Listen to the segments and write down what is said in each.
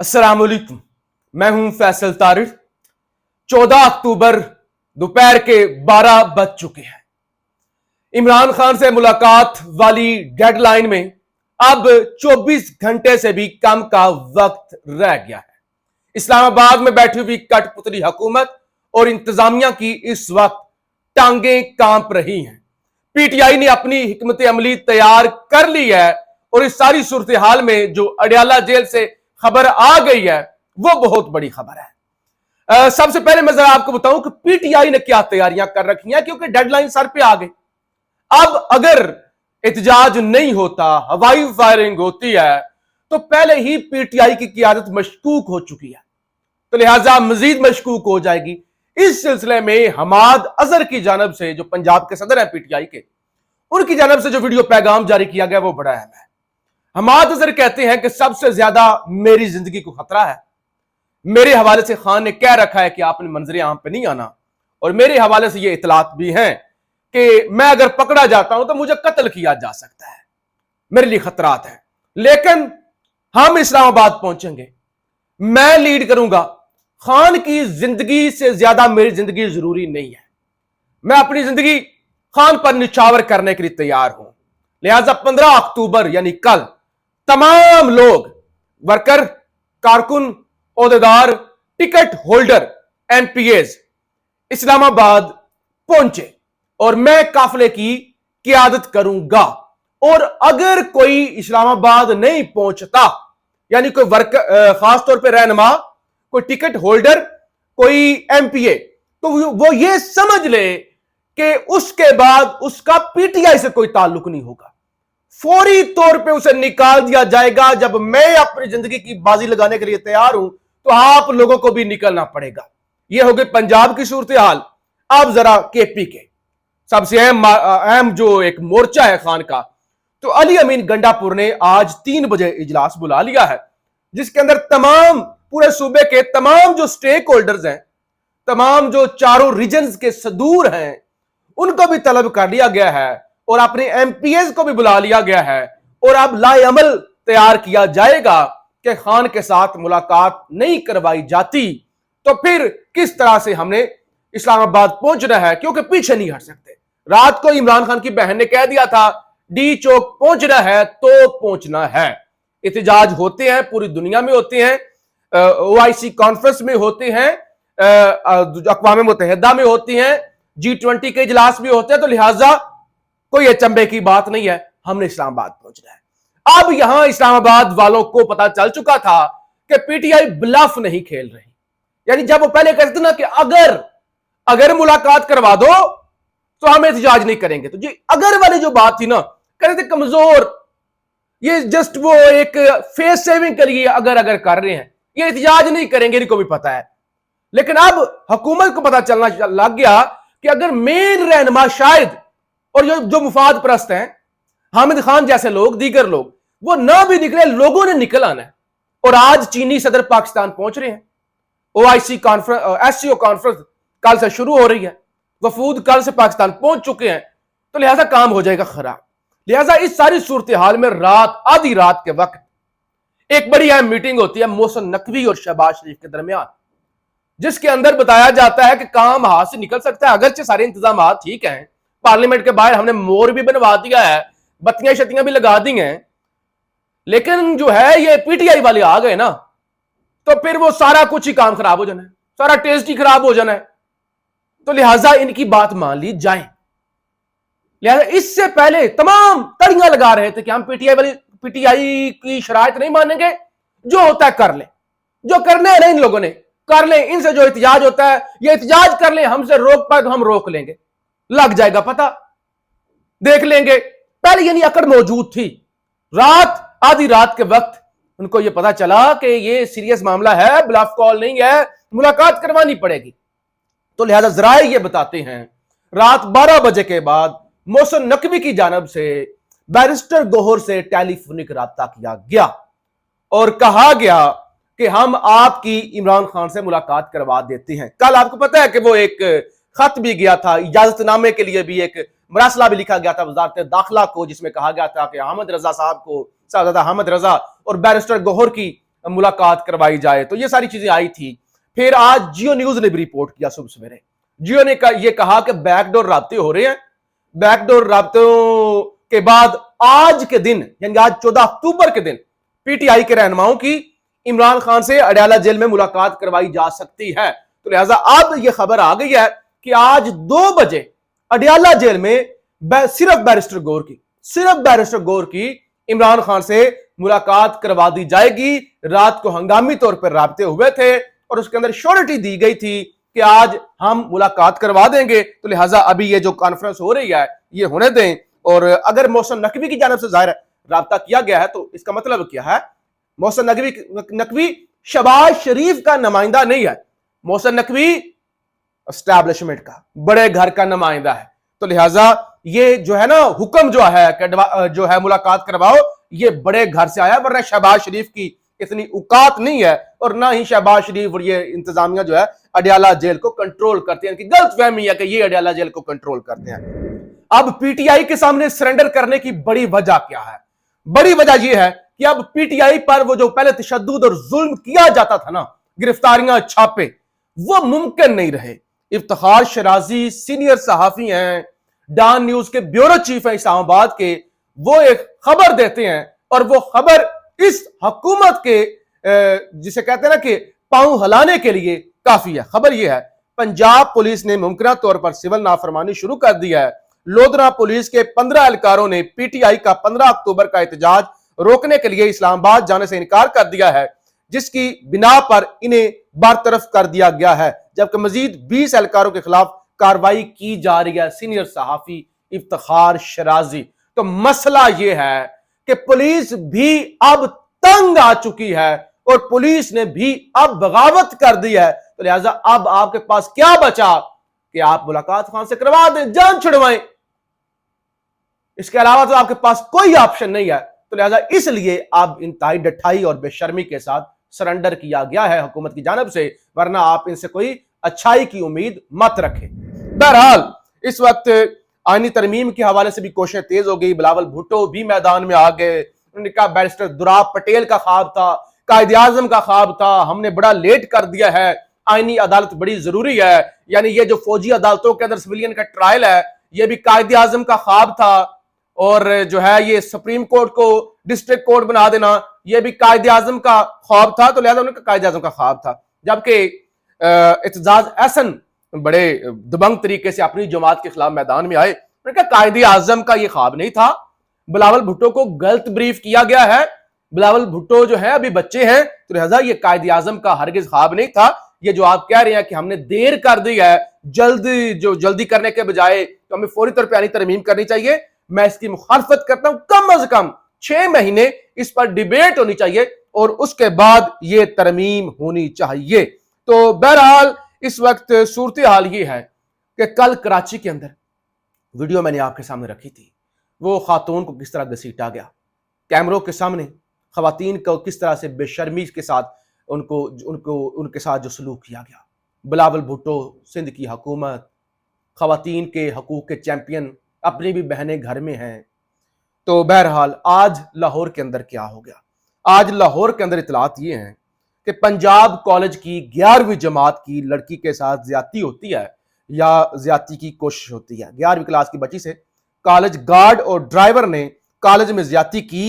अस्सलाम वालेकुम। मैं हूं फैसल तारिर। 14 अक्टूबर दोपहर के 12 बज चुके हैं। इमरान खान से मुलाकात वाली डेडलाइन में अब 24 घंटे से भी कम का वक्त रह गया है। इस्लामाबाद में बैठी हुई कठपुतली हुकूमत और इंतजामिया की इस वक्त टांगें कांप रही हैं। पीटीआई ने अपनी हिकमत अमली तैयार कर ली है और इस सारी सूरत हाल में जो अडियाला जेल से खबर आ गई है वो बहुत बड़ी खबर है। सबसे पहले मैं जरा आपको बताऊं कि पीटीआई ने क्या तैयारियां कर रखी हैं, क्योंकि डेडलाइन सर पे आ गई। अब अगर एहतजाज नहीं होता, हवाई फायरिंग होती है, तो पहले ही पीटीआई की क़यादत मशकूक हो चुकी है, तो लिहाजा मजीद मशकूक हो जाएगी। इस सिलसिले में हमाद अजहर की जानब से, जो पंजाब के सदर हैं पीटीआई के, उनकी जानब से जो वीडियो पैगाम जारी किया गया वो बड़ा अहम है। हमाद अजहर कहते हैं कि सबसे ज्यादा मेरी जिंदगी को खतरा है। मेरे हवाले से खान ने कह रखा है कि आपने मंजर आम पे नहीं आना, और मेरे हवाले से ये इतलात भी हैं कि मैं अगर पकड़ा जाता हूं तो मुझे कत्ल किया जा सकता है, मेरे लिए खतरात है। लेकिन हम इस्लामाबाद पहुंचेंगे, मैं लीड करूंगा। खान की जिंदगी से ज्यादा मेरी जिंदगी जरूरी नहीं है। मैं अपनी जिंदगी खान पर निछावर करने के लिए तैयार हूं। लिहाजा 15 अक्टूबर यानी कल तमाम लोग, वर्कर, कारकुन, ओहदेदार, टिकट होल्डर, एमपीएज इस्लामाबाद पहुंचे और मैं काफिले की क़यादत करूंगा। और अगर कोई इस्लामाबाद नहीं पहुंचता, यानी कोई वर्कर, खासतौर पर रहनुमा, कोई टिकट होल्डर, कोई एमपीए, तो वो ये समझ ले कि उसके बाद उसका पीटीआई से कोई ताल्लुक नहीं होगा। फौरी तौर पे उसे निकाल दिया जाएगा। जब मैं अपनी जिंदगी की बाजी लगाने के लिए तैयार हूं तो आप लोगों को भी निकलना पड़ेगा। यह हो गई पंजाब की सूरत हाल। अब जरा केपी के सबसे अहम जो एक मोर्चा है खान का, तो अली अमीन गंडापुर ने आज 3 बजे इजलास बुला लिया है, जिसके अंदर तमाम पूरे सूबे के तमाम जो स्टेक होल्डर्स हैं, तमाम जो चारों रीजन्स के सदूर हैं, उनको भी तलब कर लिया गया है और अपने एमपीएस को भी बुला लिया गया है। और अब लाएअमल तैयार किया जाएगा कि खान के साथ मुलाकात नहीं करवाई जाती तो फिर किस तरह से हमने इस्लामाबाद पहुंचना है, क्योंकि पीछे नहीं हट सकते। रात को इमरान खान की बहन ने कह दिया था डी चौक पहुंचना है तो पहुंचना है। एहतजाज होते हैं, पूरी दुनिया में होते हैं, ओआईसी कॉन्फ्रेंस में होते हैं, अक़वाम मुत्तहिदा में होती हैं, G20 के इजलास भी होते हैं, तो लिहाजा कोई अचंभे की बात नहीं है, हमने इस्लामाबाद पहुंचना है। अब यहां इस्लामाबाद वालों को पता चल चुका था कि पीटीआई ब्लफ नहीं खेल रही। यानी जब वो पहले कहते थे ना कि अगर मुलाकात करवा दो तो हम एहतजाज नहीं करेंगे, तो जी अगर वाली जो बात थी ना, कह रहे थे कमजोर, ये जस्ट वो एक फेस सेविंग के लिए अगर कर रहे हैं, ये एहतजाज नहीं करेंगे, इनको भी पता है। लेकिन अब हुकूमत को पता चलना लग गया कि अगर मेन रहनुमा शायद और जो मुफाद परस्त हैं, हामिद खान जैसे लोग, दीगर लोग, वो ना भी निकले, लोगों ने निकल आना है। और आज चीनी सदर पाकिस्तान पहुंच रहे हैं। ओआईसी कॉन्फ्रेंस, एससीओ कॉन्फ्रेंस कल से शुरू हो रही है, वफूद कल से पाकिस्तान पहुंच चुके हैं, तो लिहाजा काम हो जाएगा खराब। लिहाजा इस सारी सूरत हाल में रात, आधी रात के वक्त एक बड़ी अहम मीटिंग होती है मोहसिन नकवी और शहबाज शरीफ के दरमियान, जिसके अंदर बताया जाता है कि काम हाथ से निकल सकता है। अगरचे सारे इंतजाम ठीक हैं, पार्लियामेंट के बाहर हमने मोर भी बनवा दिया है, बत्तियां शत्तियां भी लगा दी हैं, लेकिन जो है ये पीटीआई वाले आ गए ना, तो फिर वो सारा कुछ ही काम खराब हो जाना है, सारा टेस्ट ही खराब हो जाना है। तो लिहाजा इनकी बात मान ली जाए। लिहाजा इससे पहले तमाम तड़ियां लगा रहे थे कि हम पीटीआई की शराइत नहीं मानेंगे, जो होता है कर ले, जो करना है ना इन लोगों ने कर ले, इनसे जो एहतजाज होता है ये एहतजाज कर ले, हमसे रोक पाए तो हम रोक लेंगे, लग जाएगा पता, देख लेंगे। पहले यानी अकड़ मौजूद थी। रात, आधी रात के वक्त उनको यह पता चला कि ये सीरियस मामला है, ब्लफ कॉल नहीं है, मुलाकात करवानी पड़ेगी। तो लिहाजा जराए ये बताते हैं रात 12 बजे के बाद मोहसिन नकवी की जानब से बैरिस्टर गौहर से टेलीफोनिक राब्ता किया गया और कहा गया कि हम आपकी इमरान खान से मुलाकात करवा देते हैं। कल आपको पता है कि वो एक खत भी गया था, इजाजतनामे के लिए भी एक मरासला भी लिखा गया था वजारत दाखिला को, जिसमें कहा गया था कि अहमद रजा साहब को, साहबजादा अहमद रजा और बैरिस्टर गौहर की मुलाकात करवाई जाए। तो ये सारी चीजें आई थी। फिर आज जियो न्यूज ने भी रिपोर्ट किया सुबह सवेरे। जियो ने ये कहा कि बैकडोर राब्ते हो रहे हैं। बैकडोर राब्तों के बाद आज के दिन यानी आज 14 अक्टूबर के दिन पीटीआई के रहनुमाओं की इमरान खान से अडयाला जेल में मुलाकात करवाई जा सकती है। तो लिहाजा अब यह खबर आ गई है कि आज 2 बजे अडयाला जेल में सिर्फ बैरिस्टर गौर की इमरान खान से मुलाकात करवा दी जाएगी। रात को हंगामी तौर पर राब्ते हुए थे और उसके अंदर श्योरिटी दी गई थी कि आज हम मुलाकात करवा देंगे। तो लिहाजा अभी ये जो कॉन्फ्रेंस हो रही है ये होने दें। और अगर मोहसिन नकवी की जानिब से जाहिर है राब्ता किया गया है तो इसका मतलब क्या है, मोहसिन नकवी शहबाज शरीफ का नुमाइंदा नहीं है। मोहसिन नकवी एस्टैब्लिशमेंट का, बड़े घर का नुमाइंदा है। तो लिहाजा ये जो है ना हुक्म जो है मुलाकात करवाओ, ये बड़े घर से आया, वरना शहबाज शरीफ की इतनी औकात नहीं है और ना ही शहबाज शरीफ और ये इंतजामिया जो है अडयाला जेल को कंट्रोल करते हैं। कि गलतफहमी है कि ये अडयाला जेल को कंट्रोल करते हैं। अब पीटीआई के सामने सरेंडर करने की बड़ी वजह क्या है? बड़ी वजह यह है कि अब पीटीआई पर वो जो पहले तशद्दुद और जुल्म किया जाता था ना, गिरफ्तारियां, छापे, वो मुमकिन नहीं रहे। इफ्तिखार शिराजी सीनियर सहाफी हैं, डॉन न्यूज के ब्यूरो चीफ हैं इस्लामाबाद के, वो एक खबर देते हैं और वो खबर इस हुकूमत के जिसे कहते हैं ना कि पांव हिलाने के लिए काफी है। खबर यह है, पंजाब पुलिस ने मुमकिन तौर पर सिविल नाफरमानी शुरू कर दी है। लोधरा पुलिस के 15 एहलकारों ने पीटीआई का 15 अक्टूबर का एहतजाज रोकने के लिए इस्लामाबाद जाने से इनकार कर दिया है, जिसकी बिना पर इन्हें बरतरफ कर दिया गया है, जबकि मजीद 20 एहलकारों के खिलाफ कार्रवाई की जा रही है। सीनियर सहाफी इफ्तिखार शिराजी। तो मसला यह है कि पुलिस भी अब तंग आ चुकी है और पुलिस ने भी अब बगावत कर दी है। तो लिहाजा अब आपके पास क्या बचा कि आप मुलाकात खान से करवा दें, जान छुड़वाएं। इसके अलावा तो आपके पास कोई ऑप्शन नहीं है। तो लिहाजा इसलिए अब इंतहाई डठाई और बेशर्मी के साथ सरेंडर किया गया है हुकूमत की जानिब से, वरना आप इनसे कोई अच्छाई की उम्मीद मत रखें। बहरहाल इस वक्त आईनी तरमीम के हवाले से भी कोशिशें तेज हो गई। बिलावल भुट्टो भी मैदान में आ गए। उन्होंने कहा बैरिस्टर दुराब पटेल का ख्वाब था, कायदे आजम का ख्वाब था, हमने बड़ा लेट कर दिया है, आईनी अदालत बड़ी जरूरी है। यानी ये जो फौजी अदालतों के अंदर सिविलियन का ट्रायल है, ये भी कायदे आजम का ख्वाब था। और जो है ये सुप्रीम कोर्ट को डिस्ट्रिक्ट कोर्ट बना देना, ये भी कायदे आजम का ख्वाब था। तो लिहाजा उनका कायदे आजम का ख्वाब था। जबकि एतजाज एहसन बड़े दबंग तरीके से अपनी जमात के खिलाफ मैदान में आए। उन्होंने कहा कायदे आजम का ये ख्वाब नहीं था, बिलावल भुट्टो को गलत ब्रीफ किया गया है। बिलावल भुट्टो जो है अभी बच्चे हैं, तो लिहाजा ये कायदे आजम का हरगिज ख्वाब नहीं था। ये जो आप कह रहे हैं कि हमने देर कर दी है, जल्दी करने के बजाय तो हमें फौरी तौर पर आनी तरमीम करनी चाहिए, मैं इसकी मुखालफत करता हूं। कम अज कम 6 महीने इस पर डिबेट होनी चाहिए और उसके बाद ये तरमीम होनी चाहिए। तो बहरहाल इस वक्त सूरत हाल ये है कि कल कराची के अंदर वीडियो मैंने आपके सामने रखी थी, वो खातून को किस तरह घसीटा गया, कैमरों के सामने खवातीन को किस तरह से बेशर्मी के साथ उनके साथ जो सलूक किया गया। बिलावल भुट्टो, सिंध की हुकूमत, खवातीन के हकूक के चैंपियन, अपनी भी बहनें घर में हैं। तो बहरहाल आज लाहौर के अंदर क्या हो गया? आज लाहौर के अंदर इतलात ये हैं कि पंजाब कॉलेज की 11वीं जमात की लड़की के साथ ज्यादती होती है या ज्यादती की कोशिश होती है। 11वीं क्लास की बच्ची से कॉलेज गार्ड और ड्राइवर ने कॉलेज में ज्यादती की।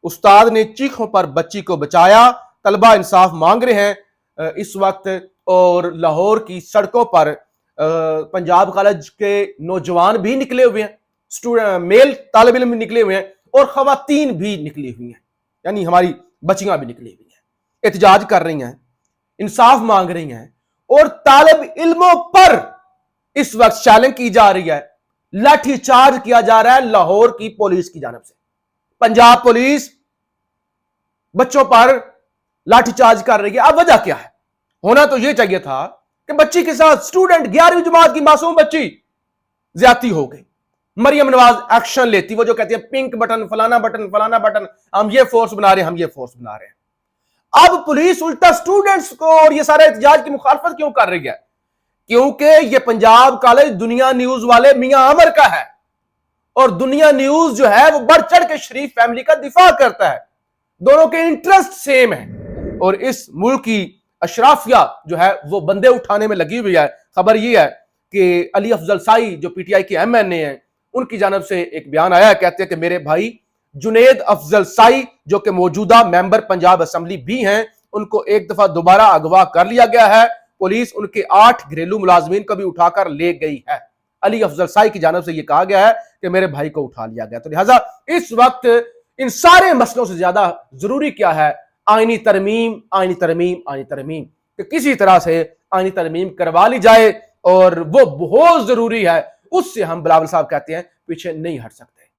उस्ताद ने चीखों पर बच्ची को बचाया। तलबा इंसाफ मांग रहे हैं इस वक्त। और लाहौर की सड़कों पर पंजाब कॉलेज के नौजवान भी निकले हुए हैं, स्टूडेंट मेल तालिब इल्म निकले हुए हैं और खवातीन भी निकली हुई हैं, यानी हमारी बच्चियां भी निकली हुई हैं, एहतजाज कर रही हैं, इंसाफ मांग रही हैं। और तालिब इल्मों पर इस वक्त चैलेंज की जा रही है, लाठी चार्ज किया जा रहा है लाहौर की पुलिस की जानिब से। पंजाब पुलिस बच्चों पर लाठीचार्ज कर रही है। अब वजह क्या है? होना तो यह चाहिए था कि बच्ची के साथ स्टूडेंट 11वीं जमात की मासूम बच्ची ज्यादती हो गई, मरियम नवाज एक्शन लेती, वो जो कहती है पिंक बटन फलाना बटन, हम ये फोर्स बना रहे हैं, हम ये फोर्स बना रहे हैं। अब पुलिस उल्टा स्टूडेंट्स को और ये सारे एहतजाज की मुखालफत क्यों कर रही है? क्योंकि ये पंजाब कॉलेज दुनिया न्यूज वाले मियां आमर का है और दुनिया न्यूज जो है वो बढ़ चढ़ के शरीफ फैमिली का दिफा करता है। दोनों के इंटरेस्ट सेम है। اور اس ملک کی اشرافیہ جو ہے وہ بندے اٹھانے میں لگی ہوئی ہے۔ خبر یہ ہے کہ علی افضل سائی جو پی ٹی آئی کے MNA ہیں، ان کی جانب سے ایک بیان آیا ہے، کہتے ہیں کہ میرے بھائی جنید افضل سائی جو کہ موجودہ ممبر پنجاب اسمبلی بھی ہیں، ان کو ایک دفعہ دوبارہ اغوا کر لیا گیا ہے، پولیس ان کے 8 گھریلو ملازمین کو بھی اٹھا کر لے گئی ہے۔ علی افضل سائی کی جانب سے یہ کہا گیا ہے کہ میرے بھائی کو اٹھا لیا گیا۔ تو لہٰذا اس وقت ان سارے مسئلوں سے زیادہ ضروری کیا ہے؟ آئینی ترمیم، آئینی ترمیم، آئینی ترمیم، کہ کسی طرح سے آئینی ترمیم کروا لی جائے، اور وہ بہت ضروری ہے، اس سے ہم بلاول صاحب کہتے ہیں پیچھے نہیں ہٹ سکتے۔